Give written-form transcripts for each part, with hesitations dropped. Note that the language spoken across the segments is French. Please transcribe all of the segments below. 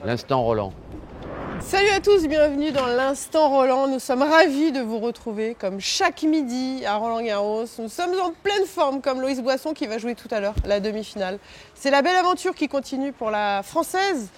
L'instant Roland. Salut à tous, bienvenue dans l'Instant Roland. Nous sommes ravis de vous retrouver comme chaque midi à Roland-Garros. Nous sommes en pleine forme comme Loïs Boisson qui va jouer tout à l'heure la demi-finale. C'est la belle aventure qui continue pour la Française.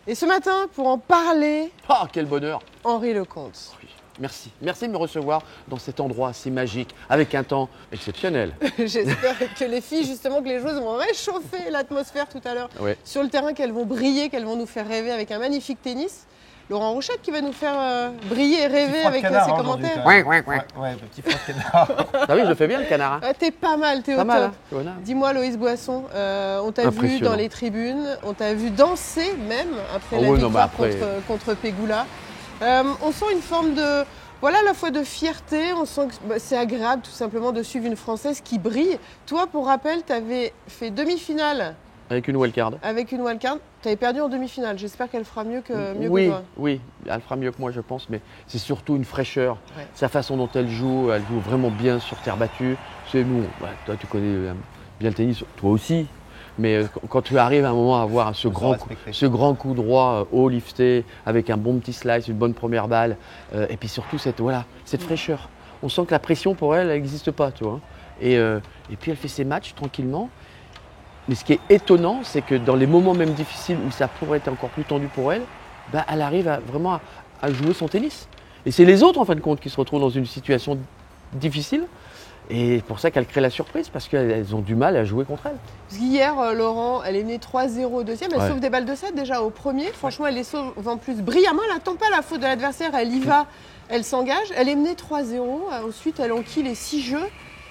Et ce matin, pour en parler, Ah, quel bonheur! Henri Lecomte. Oui, merci. Merci de me recevoir dans cet endroit si magique, avec un temps exceptionnel. J'espère que les filles, justement, que les joueuses vont réchauffer l'atmosphère tout à l'heure Ouais. sur le terrain, qu'elles vont briller, qu'elles vont nous faire rêver avec un magnifique tennis. Laurent Rouchette qui va nous faire briller et rêver avec ses commentaires. Ouais, Ouais, le petit froid de canard. Ah oui, je fais bien le canard. Hein. Ah, t'es pas mal, t'es au Pas mal, top. hein, tu vois, là. Dis-moi, Loïs Boisson, on t'a vu Impressionnant. dans les tribunes, on t'a vu danser même après Oh la oui, non, victoire mais après- contre Pegula. On sent une forme de, voilà, à la fois de fierté, on sent que c'est agréable tout simplement de suivre une Française qui brille. Toi, pour rappel, t'avais fait demi-finale Avec une wildcard. avec une wildcard, t'avais perdu en demi-finale. J'espère qu'elle fera mieux que Oui, toi. oui, elle fera mieux que moi, je pense, mais c'est surtout une fraîcheur. Ouais. Sa façon dont elle joue vraiment bien sur terre battue. C'est nous, toi tu connais bien le tennis, toi aussi. Mais quand tu arrives à un moment à avoir ce grand coup droit haut lifté, avec un bon petit slice, une bonne première balle, et puis surtout cette fraîcheur. On sent que la pression pour elle, elle n'existe pas, tu vois. Et puis elle fait ses matchs tranquillement. Mais ce qui est étonnant, c'est que dans les moments même difficiles où ça pourrait être encore plus tendu pour elle, bah, elle arrive vraiment à jouer son tennis. Et c'est les autres, en fin de compte, qui se retrouvent dans une situation difficile. Et c'est pour ça qu'elle crée la surprise, parce qu'elles ont du mal à jouer contre elle. Parce qu'hier, Laurent, elle est menée 3-0 au deuxième. Elle Ouais. sauve des balles de 7 déjà au premier. Franchement, elle les sauve en plus brillamment. Elle n'attend pas la faute de l'adversaire. Elle y va, elle s'engage. Elle est menée 3-0. Ensuite, elle enquille les 6 jeux.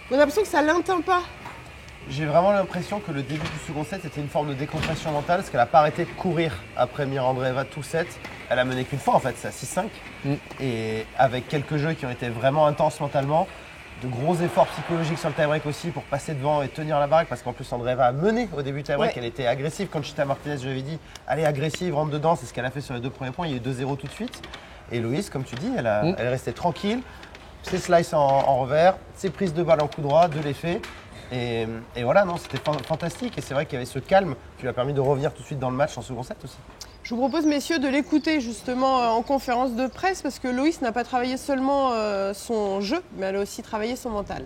On a l'impression que ça ne l'atteint pas. J'ai vraiment l'impression que le début du second set c'était une forme de décompression mentale parce qu'elle n'a pas arrêté de courir après Mirandreeva tout set. Elle a mené qu'une fois en fait, c'est à 6-5. Et avec quelques jeux qui ont été vraiment intenses mentalement, de gros efforts psychologiques sur le tie-break aussi pour passer devant et tenir la baraque parce qu'en plus Andreeva a mené au début du tie-break, elle était agressive. Quand Conchita Martinez, je lui avais dit, allez agressive, rentre dedans, c'est ce qu'elle a fait sur les 2 premiers points, il y a eu 2-0 tout de suite. Et Loïs, comme tu dis, elle est restée tranquille, ses slices en revers, ses prises de balle en coup droit, de l'effet. Et voilà, non, c'était fantastique. Et c'est vrai qu'il y avait ce calme qui lui a permis de revenir tout de suite dans le match en second set aussi. Je vous propose, messieurs, de l'écouter justement en conférence de presse parce que Loïs n'a pas travaillé seulement son jeu, mais elle a aussi travaillé son mental.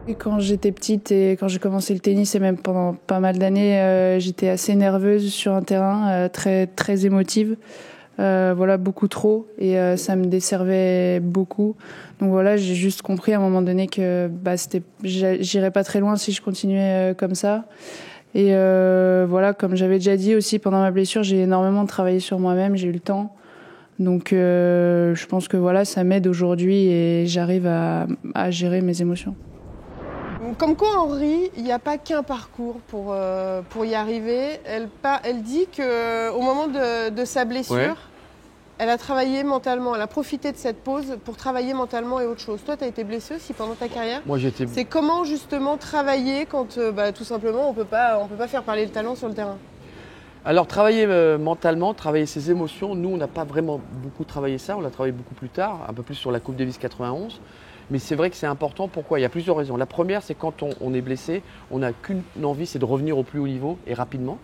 Et quand j'étais petite et quand j'ai commencé le tennis et même pendant pas mal d'années, j'étais assez nerveuse sur un terrain, très, très émotive. Voilà, beaucoup trop et ça me desservait beaucoup. Donc voilà, j'ai juste compris à un moment donné que j'irais pas très loin si je continuais comme ça. Et voilà, comme j'avais déjà dit aussi pendant ma blessure, j'ai énormément travaillé sur moi-même, j'ai eu le temps. Donc je pense que voilà, ça m'aide aujourd'hui et j'arrive à gérer mes émotions. Comme quoi, Henri, il n'y a pas qu'un parcours pour y arriver. Elle dit qu'au moment de sa blessure, elle a travaillé mentalement. Elle a profité de cette pause pour travailler mentalement et autre chose. Toi, tu as été blessé aussi pendant ta carrière. Moi, j'étais. C'est comment justement travailler quand tout simplement on peut pas faire parler le talent sur le terrain. Alors, travailler mentalement, travailler ses émotions, nous, on n'a pas vraiment beaucoup travaillé ça. On l'a travaillé beaucoup plus tard, un peu plus sur la Coupe Davis 91. Mais c'est vrai que c'est important. Pourquoi ? Il y a plusieurs raisons. La première, c'est quand on est blessé, on n'a qu'une envie, c'est de revenir au plus haut niveau et rapidement,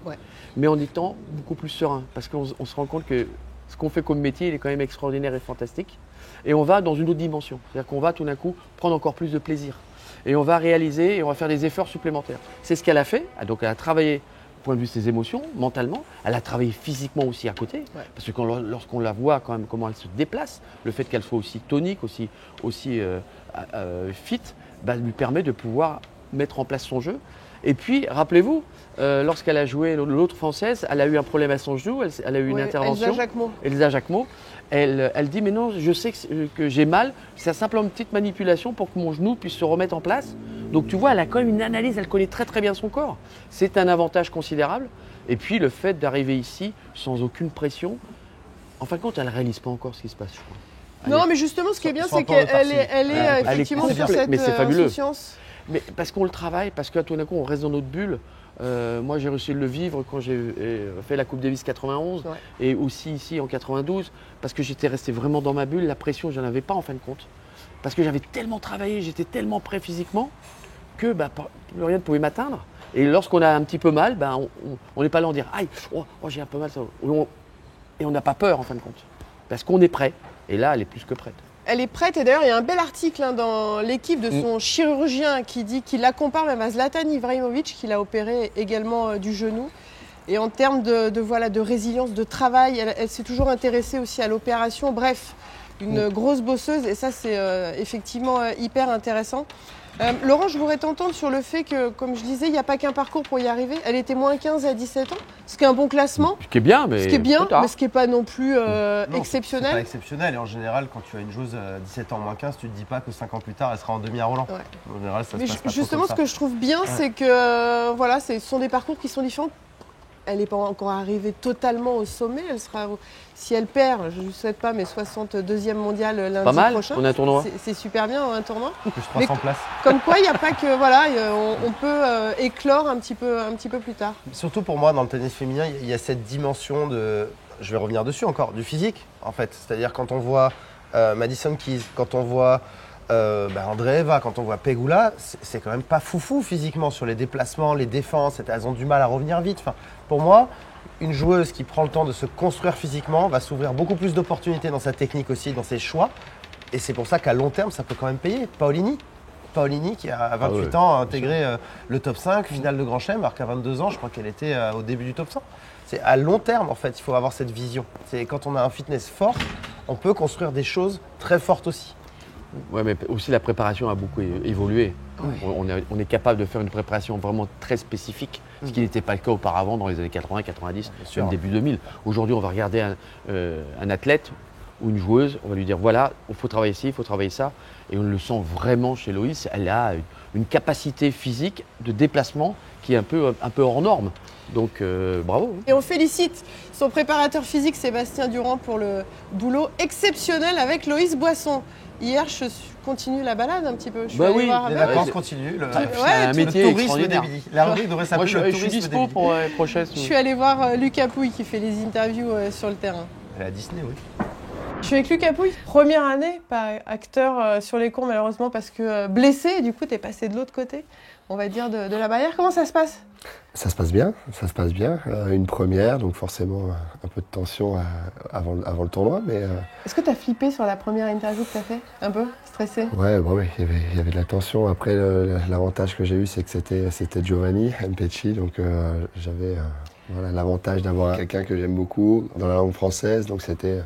mais en étant beaucoup plus serein. Parce qu'on se rend compte que ce qu'on fait comme métier, il est quand même extraordinaire et fantastique. Et on va dans une autre dimension. C'est-à-dire qu'on va tout d'un coup prendre encore plus de plaisir. Et on va réaliser et on va faire des efforts supplémentaires. C'est ce qu'elle a fait. Donc elle a travaillé du point de vue de ses émotions, mentalement. Elle a travaillé physiquement aussi à côté. Parce que lorsqu'on la voit quand même comment elle se déplace, le fait qu'elle soit aussi tonique, aussi fit, lui permet de pouvoir mettre en place son jeu. Et puis, rappelez-vous, lorsqu'elle a joué l'autre Française, elle a eu un problème à son genou, elle a eu une intervention. Elsa Jacquemot. Elle dit, mais non, je sais que j'ai mal, c'est simplement une petite manipulation pour que mon genou puisse se remettre en place. Donc tu vois, elle a quand même une analyse, elle connaît très très bien son corps. C'est un avantage considérable. Et puis le fait d'arriver ici sans aucune pression, en fin de compte, elle ne réalise pas encore ce qui se passe, je crois. Non, mais justement, ce qui est bien, c'est qu'elle est effectivement sur cette mais c'est fabuleux. insouciance. Mais parce qu'on le travaille, parce que tout d'un coup, on reste dans notre bulle, Moi, j'ai réussi à le vivre quand j'ai fait la Coupe Davis 91 et aussi ici en 92 parce que j'étais resté vraiment dans ma bulle. La pression, je n'en avais pas en fin de compte. Parce que j'avais tellement travaillé, j'étais tellement prêt physiquement que plus rien ne pouvait m'atteindre. Et lorsqu'on a un petit peu mal, on n'est pas là à dire « Aïe, j'ai un peu mal ». Et on n'a pas peur en fin de compte. Parce qu'on est prêt. Et là, elle est plus que prête. Elle est prête et d'ailleurs il y a un bel article dans l'équipe de son chirurgien qui dit qu'il la compare même à Zlatan Ibrahimovic qui l'a opéré également du genou. Et en termes de résilience, de travail, elle s'est toujours intéressée aussi à l'opération. Bref, une grosse bosseuse et ça c'est effectivement hyper intéressant. Laurent, je voudrais t'entendre sur le fait que, comme je disais, il n'y a pas qu'un parcours pour y arriver. Elle était moins 15 à 17 ans, ce qui est un bon classement. Ce qui est bien, mais ce qui n'est pas non plus exceptionnel. C'est pas exceptionnel et en général, quand tu as une joueuse à 17 ans moins 15, tu te dis pas que 5 ans plus tard, elle sera en demi à Roland. Ouais. En général, ça se passe pas justement, trop comme ce que je trouve bien, c'est que ce sont des parcours qui sont différents. Elle n'est pas encore arrivée totalement au sommet. Elle sera, si elle perd, je ne le souhaite pas, mais 62e mondiale lundi pas mal, prochain. on a un tournoi. C'est super bien, un tournoi. Plus 300 places. Comme quoi, il n'y a pas que on peut éclore un petit peu plus tard. Surtout pour moi, dans le tennis féminin, il y a cette dimension de, je vais revenir dessus encore, du physique en fait. C'est-à-dire quand on voit Madison Keys, quand on voit Andreeva, quand on voit Pegula, c'est quand même pas foufou physiquement sur les déplacements, les défenses, elles ont du mal à revenir vite. Enfin, pour moi, une joueuse qui prend le temps de se construire physiquement va s'ouvrir beaucoup plus d'opportunités dans sa technique aussi, dans ses choix. Et c'est pour ça qu'à long terme, ça peut quand même payer. Paolini qui a 28 ans a intégré le top 5, finale de Grand Chelem, alors qu'à 22 ans, je crois qu'elle était au début du top 100. C'est à long terme, en fait, il faut avoir cette vision. C'est quand on a un fitness fort, on peut construire des choses très fortes aussi. Oui, mais aussi la préparation a beaucoup évolué. Ouais. On est capable de faire une préparation vraiment très spécifique, ce qui n'était pas le cas auparavant dans les années 80, 90, même début 2000. Aujourd'hui, on va regarder un athlète ou une joueuse, on va lui dire voilà, il faut travailler ci, il faut travailler ça. Et on le sent vraiment chez Loïs, elle a une capacité physique de déplacement qui est un peu hors norme. Donc bravo. Et on félicite son préparateur physique Sébastien Durand pour le boulot exceptionnel avec Loïs Boisson. Hier, je continue la balade un petit peu. Je suis allée voir les vacances continuent. Un métier extraordinaire. La rubrique devrait s'appeler le tourisme. Je suis dispo pour les prochaines. Je suis allée voir Lucas Pouille qui fait les interviews sur le terrain. Elle est à Disney, oui. Je suis avec Lucas Pouille, première année, pas acteur sur les cours malheureusement parce que blessé, du coup tu es passé de l'autre côté, on va dire, de la barrière. Comment ça se passe ? Ça se passe bien. Une première, donc forcément un peu de tension avant le tournoi. Mais est-ce que tu as flippé sur la première interview que tu as fait ? Un peu stressé ? Ouais, il y avait de la tension. Après, l'avantage que j'ai eu, c'est que c'était Giovanni Mpecci, donc j'avais l'avantage d'avoir quelqu'un que j'aime beaucoup dans la langue française, donc c'était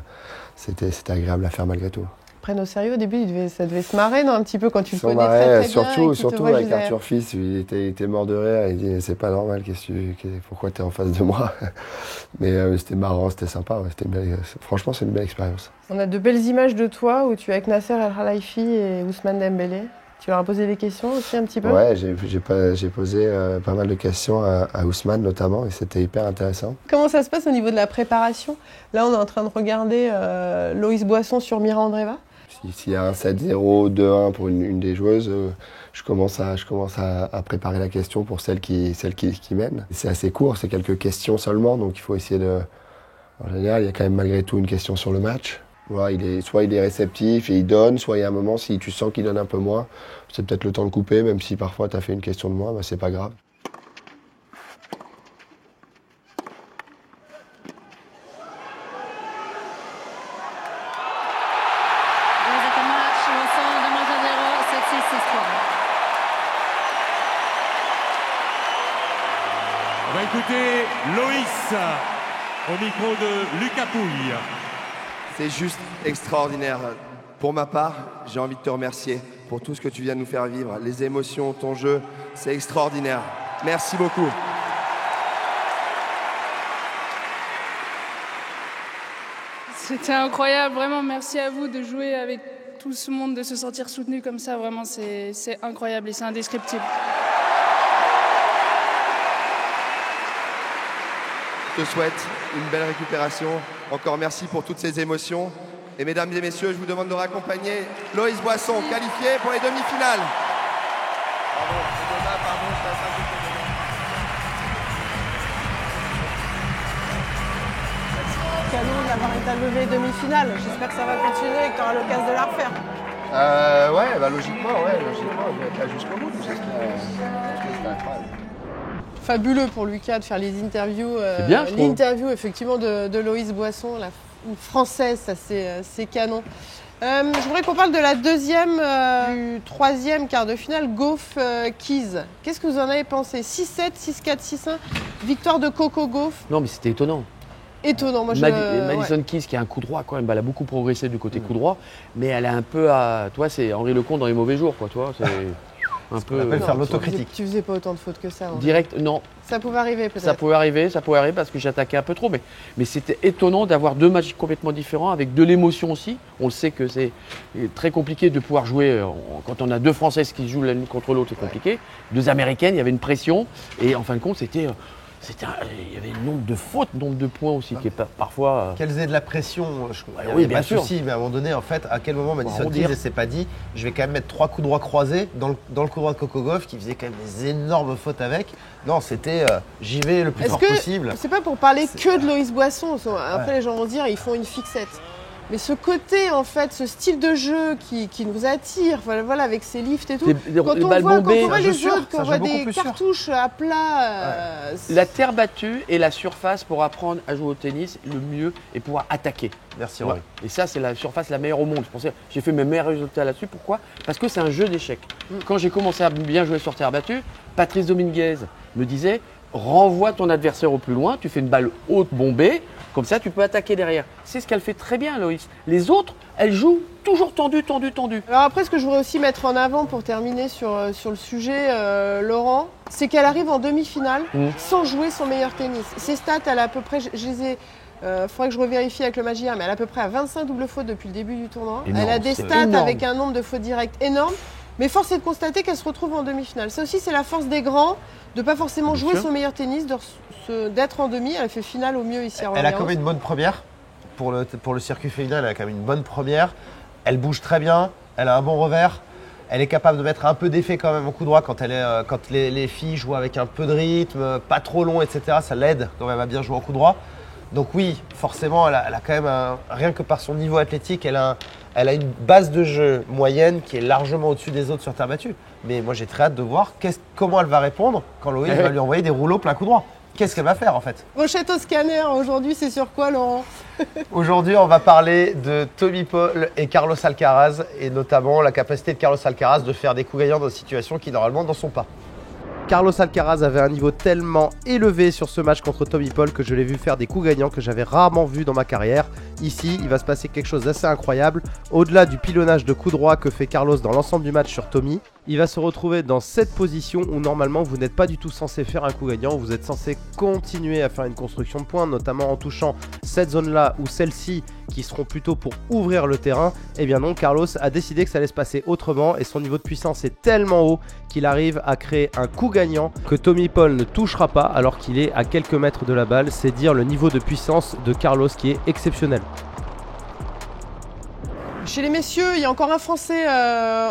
agréable à faire malgré tout. Prenne au sérieux au début, ça devait se marrer, non, un petit peu quand tu le connais très bien. Surtout avec Arthur Fils, il était mort de rire, il dit c'est pas normal, pourquoi tu es en face de moi. Mais c'était marrant, c'était sympa, franchement c'est une belle expérience. On a de belles images de toi où tu es avec Nasser El Khelaifi et Ousmane Dembélé. Tu leur as posé des questions aussi un petit peu ? Ouais, j'ai posé pas mal de questions à Ousmane notamment et c'était hyper intéressant. Comment ça se passe au niveau de la préparation ? Là, on est en train de regarder Loïs Boisson sur Mira Andreeva. S'il y a un 7-0, 2-1 pour une des joueuses, je commence à préparer la question pour celle qui mène. C'est assez court, c'est quelques questions seulement, donc il faut essayer de... En général, il y a quand même malgré tout une question sur le match. Voilà, soit il est réceptif et il donne, soit il y a un moment, si tu sens qu'il donne un peu moins, c'est peut-être le temps de couper, même si parfois tu as fait une question de moins, c'est pas grave. On va écouter Loïs au micro de Lucas Pouille. C'est juste extraordinaire. Pour ma part, j'ai envie de te remercier pour tout ce que tu viens de nous faire vivre. Les émotions, ton jeu, c'est extraordinaire. Merci beaucoup. C'était incroyable, vraiment merci à vous de jouer avec tout ce monde, de se sentir soutenu comme ça. Vraiment, c'est incroyable et c'est indescriptible. Je te souhaite une belle récupération. Encore merci pour toutes ces émotions. Et mesdames et messieurs, je vous demande de raccompagner Loïs Boisson, qualifié pour les demi-finales. Pardon, d'avoir été levé demi-finale. J'espère que ça va continuer et que tu auras l'occasion de la refaire. Ouais, bah logiquement, je vais être là jusqu'au bout. C'est incroyable. Fabuleux pour Lucas de faire les interviews. C'est bien, je trouve. L'interview effectivement de Loïs Boisson, une française, ça c'est canon. Je voudrais qu'on parle de la deuxième, du troisième quart de finale, Gauff Keys. Qu'est-ce que vous en avez pensé? 6-7, 6-4, 6-1, victoire de Coco Gauff. Non, mais c'était étonnant. Étonnant, moi Madison Keys qui a un coup droit quand même, elle a beaucoup progressé du côté coup droit, mais elle est un peu à. Toi, c'est Henri Lecomte dans les mauvais jours, quoi. Toi, c'est un peu. On appelle faire l'autocritique. Tu faisais pas autant de fautes que ça. Direct, non. Ça pouvait arriver peut-être. Ça pouvait arriver parce que j'attaquais un peu trop, mais c'était étonnant d'avoir deux matchs complètement différents avec de l'émotion aussi. On le sait que c'est très compliqué de pouvoir jouer quand on a deux Françaises qui jouent l'une contre l'autre, c'est compliqué. Deux Américaines, il y avait une pression et en fin de compte, il y avait un nombre de fautes, nombre de points aussi qui est parfois. Qu'elles aient de la pression, oui, bien bien sûr. sûr. Souci, mais à un moment donné, en fait, à quel moment Madison Keys, elle s'est pas dit, je vais quand même mettre 3 coups droits croisés dans le coup droit de Coco Gauff qui faisait quand même des énormes fautes avec. Non, c'était j'y vais le plus fort possible. C'est pas pour parler que de Loïs Boisson. Après, les gens vont dire ils font une fixette. Mais ce côté, en fait, ce style de jeu qui nous attire, voilà, avec ses lifts et tout. Quand on voit les autres, quand on voit des cartouches à plat. La terre battue est la surface pour apprendre à jouer au tennis le mieux et pouvoir attaquer. Merci Henri. Et ça, c'est la surface la meilleure au monde. J'ai fait mes meilleurs résultats là-dessus. Pourquoi? Parce que c'est un jeu d'échecs. Quand j'ai commencé à bien jouer sur terre battue, Patrice Dominguez me disait renvoie ton adversaire au plus loin, tu fais une balle haute bombée, comme ça tu peux attaquer derrière. C'est ce qu'elle fait très bien, Loïs. Les autres, elles jouent toujours tendues. Alors après, ce que je voudrais aussi mettre en avant pour terminer sur le sujet, Laurent, c'est qu'elle arrive en demi-finale sans jouer son meilleur tennis. Ses stats, elle a à peu près, je les ai... faudrait que je revérifie avec le Magiar, mais elle a à peu près à 25 doubles fautes depuis le début du tournoi. Énorme, elle a des stats avec un nombre de fautes directes énorme. Mais force est de constater qu'elle se retrouve en demi-finale. Ça aussi, c'est la force des grands, de ne pas forcément jouer son meilleur tennis, d'être en demi. Elle a fait finale au mieux ici à Roland-Garros. Elle a quand même une bonne première. Pour le circuit féminin, elle a quand même une bonne première. Elle bouge très bien, elle a un bon revers. Elle est capable de mettre un peu d'effet quand même au coup droit quand les filles jouent avec un peu de rythme, pas trop long, etc. Ça l'aide quand même à bien jouer au coup droit. Donc oui, forcément, elle a quand même, rien que par son niveau athlétique, elle a une base de jeu moyenne qui est largement au-dessus des autres sur terre battue. Mais moi, j'ai très hâte de voir comment elle va répondre quand Loïs va lui envoyer des rouleaux plein coup droit. Qu'est-ce qu'elle va faire en fait? Brochette au scanner, aujourd'hui, c'est sur quoi, Laurent? Aujourd'hui, on va parler de Tommy Paul et Carlos Alcaraz et notamment la capacité de Carlos Alcaraz de faire des coups gagnants dans des situations qui normalement n'en sont pas. Carlos Alcaraz avait un niveau tellement élevé sur ce match contre Tommy Paul que je l'ai vu faire des coups gagnants que j'avais rarement vu dans ma carrière. Ici, il va se passer quelque chose d'assez incroyable. Au-delà du pilonnage de coups droits que fait Carlos dans l'ensemble du match sur Tommy, il va se retrouver dans cette position où normalement vous n'êtes pas du tout censé faire un coup gagnant. Vous êtes censé continuer à faire une construction de points, notamment en touchant cette zone-là ou celle-ci qui seront plutôt pour ouvrir le terrain. Eh bien non, Carlos a décidé que ça allait se passer autrement et son niveau de puissance est tellement haut qu'il arrive à créer un coup gagnant que Tommy Paul ne touchera pas alors qu'il est à quelques mètres de la balle. C'est dire le niveau de puissance de Carlos qui est exceptionnel. Chez les messieurs, il y a encore un Français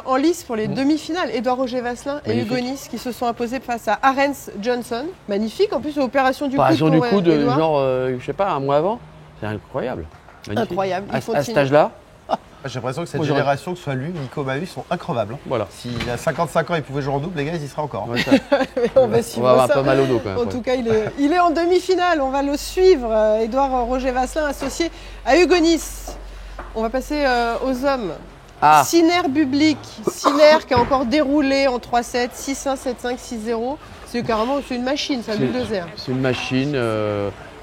en lice pour les demi-finales, Édouard Roger Vasselin et Hugo Nice qui se sont imposés face à Arens Johnson. Magnifique, en plus l'opération du coude. Opération du coude, genre, je sais pas, un mois avant. C'est incroyable. Magnifique. Incroyable. À cet âge-là. J'ai l'impression que cette génération, que ce soit lui, Nico Mahut, sont increvables. Voilà. S'il a 55 ans, il pouvait jouer en double, les gars, ils y seraient encore. Ouais, on va avoir pas mal au dos quand même. En tout cas, il est en demi-finale. On va le suivre. Édouard Roger Vasselin associé à Hugo Nice. On va passer aux hommes. Sinner Bublik. Sinner qui a encore déroulé en 3-7, 6-1, 7-5, 6-0. C'est carrément une machine, ça, bulldozer. C'est une machine.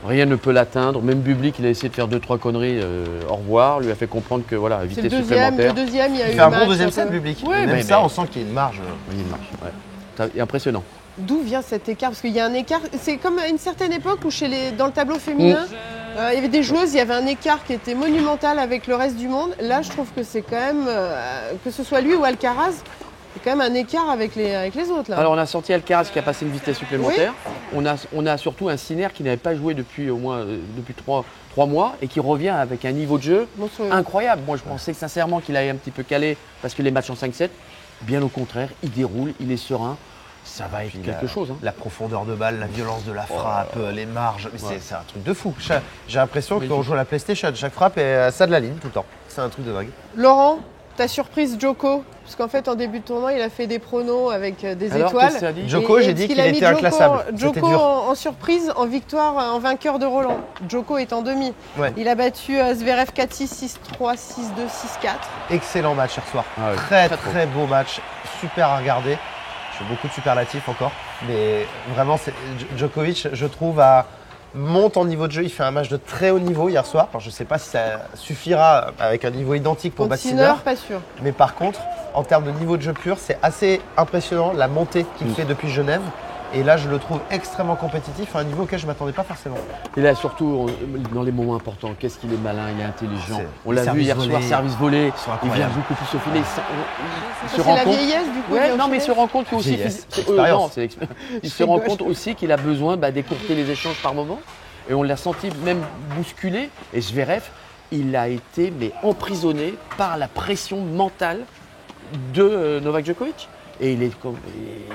Rien ne peut l'atteindre. Même Bublik, il a essayé de faire 2-3 conneries. Au revoir. Lui a fait comprendre que voilà, vitesse supplémentaire. Le deuxième, il y a eu fait un bon deuxième set, Bublik. Ouais, même ça, on sent qu'il y a une marge. Il y a une marge. Ouais. C'est impressionnant. D'où vient cet écart? Parce qu'il y a un écart. C'est comme à une certaine époque où dans le tableau féminin, il y avait des joueuses, il y avait un écart qui était monumental avec le reste du monde. Là, je trouve que c'est quand même, que ce soit lui ou Alcaraz, c'est quand même un écart avec les autres. Là. Alors, on a sorti Alcaraz qui a passé une vitesse supplémentaire. Oui. On a surtout un Sinner qui n'avait pas joué depuis au moins depuis 3 mois et qui revient avec un niveau de jeu incroyable. Moi, je pensais sincèrement qu'il allait un petit peu caler parce que les matchs en 5-7, bien au contraire, il déroule, il est serein. Ça va être Puis quelque chose. Hein. La profondeur de balle, la violence de la frappe, les marges, c'est un truc de fou. J'ai l'impression qu'on joue à la PlayStation. Chaque frappe est à ça de la ligne tout le temps. C'est un truc de dingue. Laurent, ta surprise Djoko, parce qu'en fait en début de tournoi il a fait des pronos avec des Alors, étoiles. qu'est-ce que ça dit Djoko, j'ai dit qu'il était inclassable. C'était Djoko dur. en surprise, en victoire, en vainqueur de Roland. Djoko est en demi. Ouais. Il a battu Zverev 4-6, 6-3, 6-2, 6-4. Excellent match hier soir. Ah ouais, Très beau match. Super à regarder. Je fais beaucoup de superlatifs encore. Mais vraiment, Djokovic, je trouve, monte en niveau de jeu. Il fait un match de très haut niveau hier soir. Alors, je ne sais pas si ça suffira avec un niveau identique pour Sinner, Sinner. pas sûr. Mais par contre, en termes de niveau de jeu pur, c'est assez impressionnant la montée qu'il fait depuis Genève. Et là, je le trouve extrêmement compétitif à un niveau auquel je ne m'attendais pas forcément. Et là, surtout, dans les moments importants, qu'est-ce qu'il est malin, il est intelligent. On les l'a vu hier services soir, volés, service volé. sont Il vient incroyables. beaucoup plus au filet. Il se C'est rend la compte. vieillesse du coup. Ouais, bien non, mais il sûr. se rend compte que aussi, Vieillesse, non, expérience. c'est il se rigole. rend compte aussi qu'il a besoin d'écourter les échanges par moment. Et on l'a senti même bousculé. Et Zverev, il a été emprisonné par la pression mentale de Novak Djokovic. Et il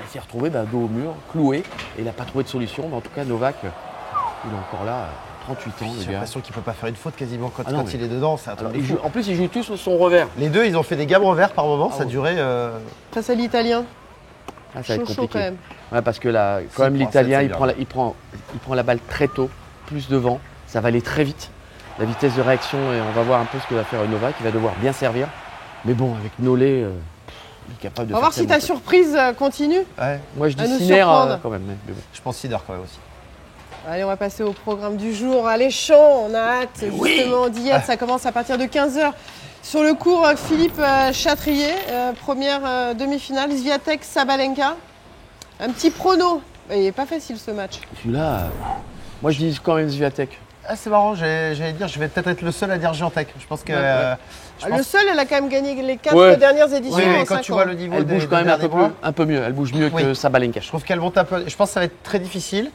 s'est retrouvé dos au mur, cloué. Et il n'a pas trouvé de solution. Mais en tout cas, Novak, il est encore là, 38 ans, J'ai le gars. l'impression qu'il ne peut pas faire une faute quasiment quand, Ah non, quand mais- il est dedans. C'est un truc Alors, de fou. en plus, il joue tous son revers. Les deux, ils ont fait des gammes revers par moment. Ça ouais. durait. Face à l'Italien. Ah, ça va être Chaud compliqué. quand même. Ouais, parce que là, quand même, prend l'Italien, sept, il c'est prend la balle très tôt, plus devant. Ça va aller très vite. La vitesse de réaction, et on va voir un peu ce que va faire Novak. Il va devoir bien servir. Mais bon, avec Nollet, il est capable de On va faire voir si tellement ta de- surprise continue. Ouais, Moi, je à dis nous Sinner surprendre. quand même. Mais bon. je pense Sinner quand même aussi. Allez, on va passer au programme du jour. Alléchant, on a hâte justement d'y être. Ça commence à partir de 15h. Sur le cours, Philippe Chatrier, première demi-finale, Swiatek Sabalenka. Un petit prono. Il n'est pas facile ce match. Celui-là, moi, je dis quand même Swiatek. Ah, c'est marrant, j'allais dire, je vais peut-être être le seul à dire Giantec. Je pense que. Ouais, ouais. Le seul, elle a quand même gagné les 4 Ouais. dernières éditions Oui, mais en quand 5 tu ans. vois le niveau Elle des bouge quand même derniers mois, un peu mieux. Elle bouge mieux Oui. que Sabalenka. je trouve qu'elle monte un peu. Je pense que ça va être très difficile.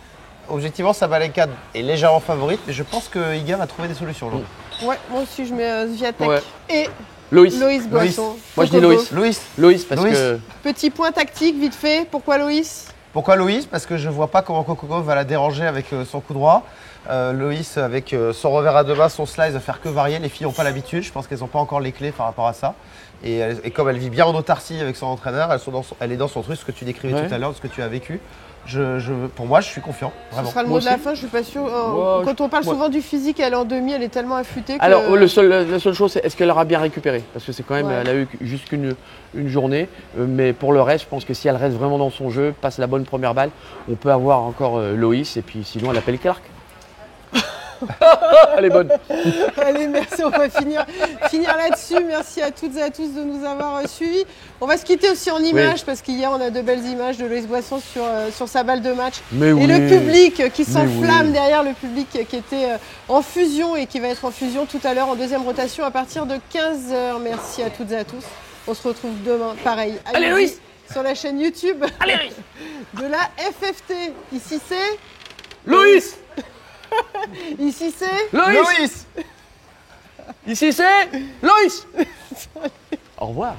Objectivement, Sabalenka est légèrement favorite, mais je pense que Iga va trouver des solutions aujourd'hui. Ouais, moi aussi, je mets Swiatek Ouais. et Loïs. Loïs Boisson. Moi, je dis Coco. Loïs. Loïs, parce Loïs. que. Petit point tactique, vite fait. Pourquoi Loïs? Pourquoi Loïs? Parce que je vois pas comment Coco va la déranger avec son coup droit. Loïs, avec son revers à deux mains, son slice, va faire que varier. Les filles n'ont pas l'habitude. Je pense qu'elles n'ont pas encore les clés par rapport à ça. Et comme elle vit bien en autarcie avec son entraîneur, elle est dans son truc, ce que tu décrivais Ouais. tout à l'heure, ce que tu as vécu. Pour moi, je suis confiant. Ce Vraiment. sera le Moi mot de la aussi. fin, je suis pas sûre. Moi, Quand on parle moi- souvent du physique, elle est en demi, elle est tellement affûtée que... Alors, la seule chose, c'est est-ce qu'elle aura bien récupéré? Parce que c'est quand même, Ouais. elle a eu juste une journée. Mais pour le reste, je pense que si elle reste vraiment dans son jeu, passe la bonne première balle, on peut avoir encore Loïs. Et puis sinon, elle appelle Clark. Elle est bonne. Allez, merci, on va finir là-dessus. Merci à toutes et à tous de nous avoir suivis. On va se quitter aussi en images, parce qu'hier, on a de belles images de Loïs Boisson sur sa balle de match. Mais Et oui. le public qui s'enflamme oui. derrière, le public qui était en fusion et qui va être en fusion tout à l'heure en deuxième rotation à partir de 15h. Merci à toutes et à tous. On se retrouve demain, pareil, à Allez, midi, Loïs sur la chaîne YouTube de la FFT. Ici c'est... Loïs. Ici c'est... Loïs. Ici c'est Loïs. Au revoir.